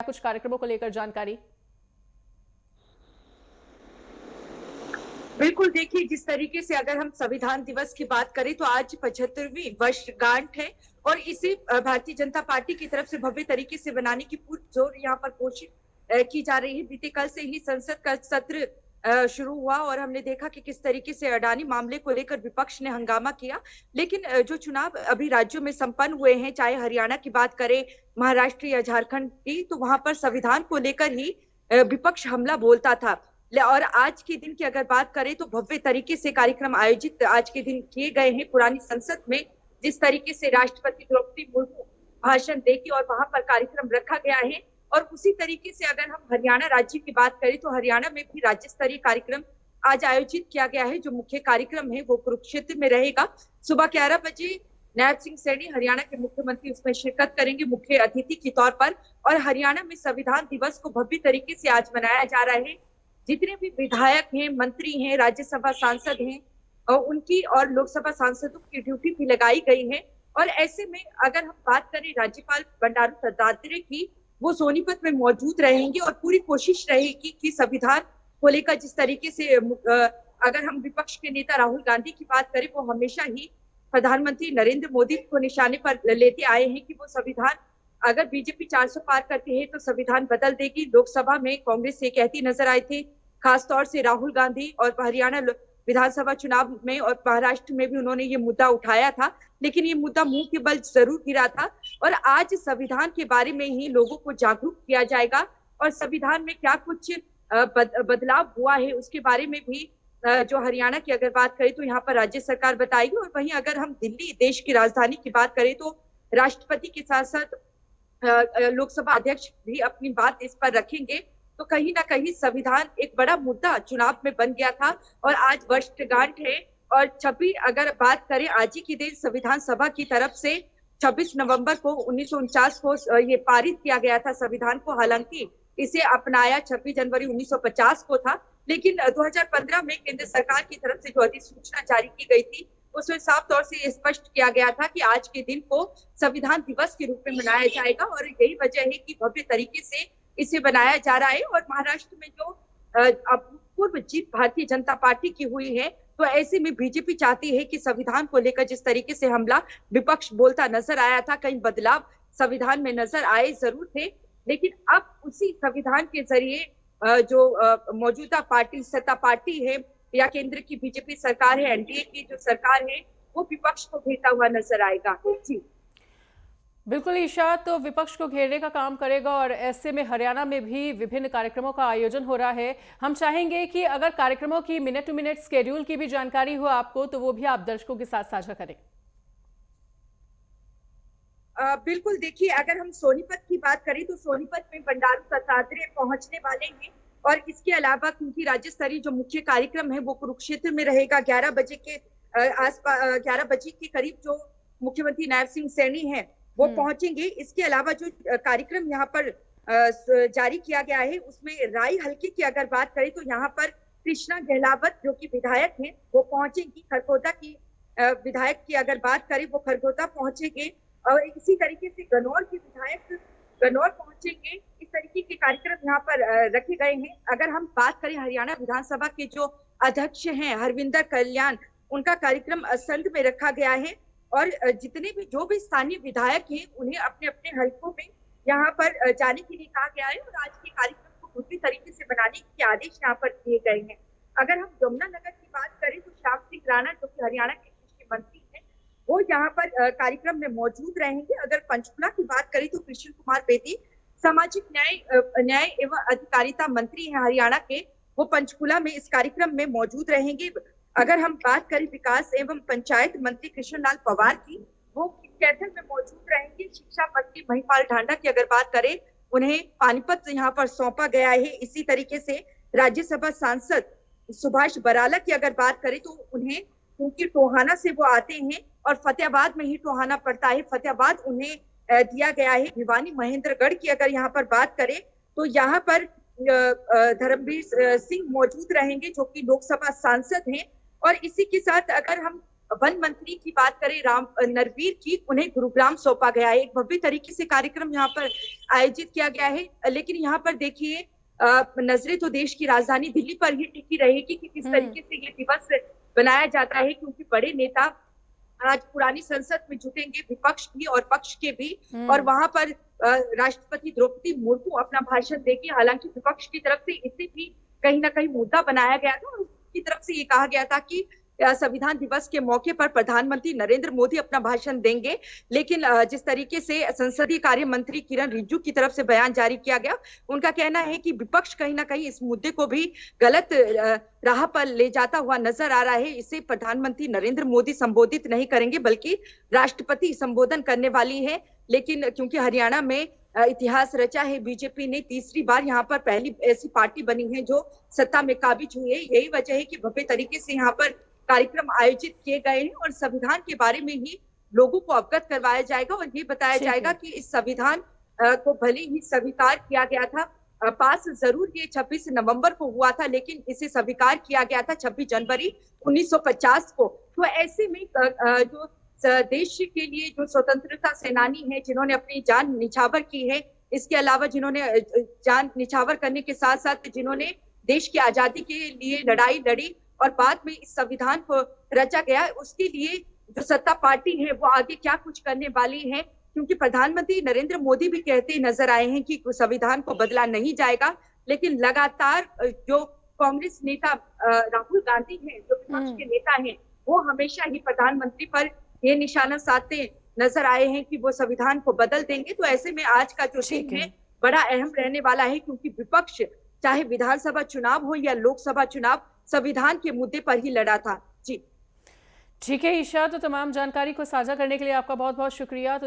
कुछ कार्यक्रमों को लेकर जानकारी? बिल्कुल, देखिए जिस तरीके से अगर हम संविधान दिवस की बात करें तो आज 75वीं वर्षगांठ है और इसे भारतीय जनता पार्टी की तरफ से भव्य तरीके से बनाने की पुरजोर यहाँ पर कोशिश की जा रही है। बीते कल से ही संसद का सत्र शुरू हुआ और हमने देखा कि किस तरीके से अडानी मामले को लेकर विपक्ष ने हंगामा किया। लेकिन जो चुनाव अभी राज्यों में संपन्न हुए हैं, चाहे हरियाणा की बात करें, महाराष्ट्र या झारखंड की, तो वहां पर संविधान को लेकर ही विपक्ष हमला बोलता था। और आज के दिन की अगर बात करें तो भव्य तरीके से कार्यक्रम आयोजित आज के दिन किए गए हैं पुरानी संसद में। जिस तरीके से राष्ट्रपति द्रौपदी मुर्मू भाषण देगी और वहां पर कार्यक्रम रखा गया है। और उसी तरीके से अगर हम हरियाणा राज्य की बात करें तो हरियाणा में भी राज्य स्तरीय कार्यक्रम आज आयोजित किया गया है। जो मुख्य कार्यक्रम है वो कुरुक्षेत्र में रहेगा। सुबह 11 बजे नायब सिंह सैनी हरियाणा के मुख्यमंत्री उसमें शिरकत करेंगे मुख्य अतिथि के तौर पर। और हरियाणा में संविधान दिवस को भव्य तरीके से आज मनाया जा रहा है। जितने भी विधायक हैं, मंत्री हैं, राज्यसभा सांसद हैं और उनकी और लोकसभा सांसदों की ड्यूटी भी लगाई गई है। और ऐसे में अगर हम बात करें राज्यपाल बंडारू दत्तात्रेय की, वो सोनीपत में मौजूद रहेंगे और पूरी कोशिश रहेगी कि संविधान को लेकर जिस तरीके से अगर हम विपक्ष के नेता राहुल गांधी की बात करें, वो हमेशा ही प्रधानमंत्री नरेंद्र मोदी को निशाने पर लेते आए हैं कि वो संविधान अगर बीजेपी 400 पार करती है तो संविधान बदल देगी। लोकसभा में कांग्रेस से कहती नजर आए थे, खासतौर से राहुल गांधी, और हरियाणा विधानसभा चुनाव में और महाराष्ट्र में भी उन्होंने ये मुद्दा उठाया था। लेकिन ये मुद्दा मुंह के बल जरूर गिरा था। और आज संविधान के बारे में ही लोगों को जागरूक किया जाएगा और संविधान में क्या कुछ बदलाव हुआ है उसके बारे में भी जो हरियाणा की अगर बात करें तो यहाँ पर राज्य सरकार बताएगी। और वहीं अगर हम दिल्ली देश की राजधानी की बात करें तो राष्ट्रपति के साथ साथ लोकसभा अध्यक्ष भी अपनी बात इस पर रखेंगे। तो कहीं ना कहीं संविधान एक बड़ा मुद्दा चुनाव में बन गया था और आज वर्षगांठ है। और 26 अगर बात करें आज ही के दिन संविधान सभा की तरफ से 26 नवंबर को 1949 को ये पारित किया गया था संविधान को। हालांकि इसे अपनाया 26 जनवरी 1950 को था, लेकिन 2015 में केंद्र सरकार की तरफ से जो अधिसूचना जारी की गई थी उसमें साफ तौर से ये स्पष्ट किया गया था कि आज के दिन को संविधान दिवस के रूप में मनाया जाएगा। और यही वजह है कि भव्य तरीके से इसे बनाया जा रहा है। और महाराष्ट्र में जो अभूतपूर्व जीत भारतीय जनता पार्टी की हुई है, तो ऐसे में बीजेपी चाहती है कि संविधान को लेकर जिस तरीके से हमला विपक्ष बोलता नजर आया था, कई बदलाव संविधान में नजर आए जरूर थे, लेकिन अब उसी संविधान के जरिए जो मौजूदा पार्टी सत्ता पार्टी है या केंद्र की बीजेपी सरकार है, एनडीए की जो सरकार है, वो विपक्ष को घेरता हुआ नजर आएगा। जी बिल्कुल ईशा, तो विपक्ष को घेरने का काम करेगा और ऐसे में हरियाणा में भी विभिन्न कार्यक्रमों का आयोजन हो रहा है। हम चाहेंगे कि अगर कार्यक्रमों की मिनट टू मिनट स्केड्यूल की भी जानकारी हो आपको तो वो भी आप दर्शकों के साथ साझा करें। बिल्कुल, देखिए अगर हम सोनीपत की बात करें तो सोनीपत में बंडारू दत्तात्रेय पहुंचने वाले हैं। और इसके अलावा क्योंकि राज्य स्तरीय जो मुख्य कार्यक्रम है वो कुरुक्षेत्र में रहेगा 11 बजे के आसपास, 11 बजे के करीब जो मुख्यमंत्री नायब सिंह सैनी है वो पहुंचेंगे। इसके अलावा जो कार्यक्रम यहाँ पर जारी किया गया है उसमें राई हल्के की अगर बात करें तो यहाँ पर कृष्णा गहलावत जो कि विधायक हैं वो पहुंचेंगी। खरगोदा की विधायक की अगर बात करें वो खरगोदा पहुंचेंगे। और इसी तरीके से गन्नौर के विधायक गन्नौर पहुंचेंगे। इस तरीके के कार्यक्रम यहाँ पर रखे गए हैं। अगर हम बात करें हरियाणा विधानसभा के जो अध्यक्ष हैं हरविंदर कल्याण, उनका कार्यक्रम असंध में रखा गया है। और जितने भी जो भी स्थानीय विधायक हैं उन्हें अपने अपने हलकों में यहाँ पर जाने के लिए कहा गया है। और आज के कार्यक्रम को पूरी तरीके से बनाने के आदेश यहाँ पर दिए गए हैं। अगर हम यमुनानगर की बात करें तो श्याम सिंह राणा जो कि हरियाणा के कृषि मंत्री हैं वो यहाँ पर कार्यक्रम में मौजूद रहेंगे। अगर पंचकुला की बात करें तो कृष्ण कुमार बेदी सामाजिक न्याय एवं अधिकारिता मंत्री हैं हरियाणा के, वो पंचकुला में इस कार्यक्रम में मौजूद रहेंगे। अगर हम बात करें विकास एवं पंचायत मंत्री कृष्णलाल पवार की, वो कैथल में मौजूद रहेंगे। शिक्षा मंत्री महिपाल ढांडा की अगर बात करें, उन्हें पानीपत यहाँ पर सौंपा गया है। इसी तरीके से राज्यसभा सांसद सुभाष बराला की अगर बात करें तो उन्हें, क्योंकि टोहाना से वो आते हैं और फतेहाबाद में ही टोहाना पड़ता है, फतेहाबाद उन्हें दिया गया है। भिवानी महेंद्रगढ़ की अगर यहाँ पर बात करें तो यहाँ पर धर्मवीर सिंह मौजूद रहेंगे जो कि लोकसभा सांसद हैं। और इसी के साथ अगर हम वन मंत्री की बात करें राम नरवीर की, उन्हें गुरुग्राम सौंपा गया है। एक भव्य तरीके से कार्यक्रम यहाँ पर आयोजित किया गया है, लेकिन यहाँ पर देखिए नजरें तो देश की राजधानी दिल्ली पर ही टिकी रहेगी कि किस तरीके से ये दिवस बनाया जाता है, क्योंकि बड़े नेता आज पुरानी संसद में जुटेंगे, विपक्ष भी और पक्ष के भी, और वहां पर राष्ट्रपति द्रौपदी मुर्मू अपना भाषण देगी। हालांकि विपक्ष की तरफ से इसे भी कहीं ना कहीं मुद्दा बनाया गया था और उनकी तरफ से ये कहा गया था कि संविधान दिवस के मौके पर प्रधानमंत्री नरेंद्र मोदी अपना भाषण देंगे, लेकिन जिस तरीके से संसदीय कार्य मंत्री किरण रिजिजू की तरफ से बयान जारी किया गया, उनका कहना है कि विपक्ष कहीं ना कहीं इस मुद्दे को भी गलत राह पर ले जाता हुआ नजर आ रहा है। इसे प्रधानमंत्री नरेंद्र मोदी संबोधित नहीं करेंगे बल्कि राष्ट्रपति संबोधन करने वाली है। लेकिन क्योंकि हरियाणा में इतिहास रचा है, बीजेपी ने तीसरी बार यहाँ पर पहली ऐसी पार्टी बनी है जो सत्ता में काबिज हुई है। यही वजह है कि भव्य तरीके से यहाँ पर कार्यक्रम आयोजित किए गए हैं और संविधान के बारे में ही लोगों को अवगत करवाया जाएगा और ये बताया जाएगा कि इस संविधान को भले ही स्वीकार किया गया था, पास जरूर ये 26 नवंबर को हुआ था, लेकिन इसे स्वीकार किया गया था 26 जनवरी 1950 को। तो ऐसे में जो देश के लिए जो स्वतंत्रता सेनानी है, जिन्होंने अपनी जान निछावर की है, इसके अलावा जिन्होंने जान निछावर करने के साथ साथ जिन्होंने देश की आजादी के लिए लड़ाई लड़ी और बाद में इस संविधान को रचा गया, उसके लिए जो सत्ता पार्टी है वो आगे क्या कुछ करने वाली है, क्योंकि प्रधानमंत्री नरेंद्र मोदी भी कहते नजर आए हैं कि संविधान को बदला नहीं जाएगा। लेकिन लगातार जो कांग्रेस नेता राहुल गांधी हैं, जो विपक्ष के नेता हैं, वो हमेशा ही प्रधानमंत्री पर ये निशाना साधते नजर आए हैं कि वो संविधान को बदल देंगे। तो ऐसे में आज का जो दिन है बड़ा अहम रहने वाला है, क्योंकि विपक्ष चाहे विधानसभा चुनाव हो या लोकसभा चुनाव संविधान के मुद्दे पर ही लड़ा था। जी ठीक है ईशा, तो तमाम जानकारी को साझा करने के लिए आपका बहुत बहुत शुक्रिया। तो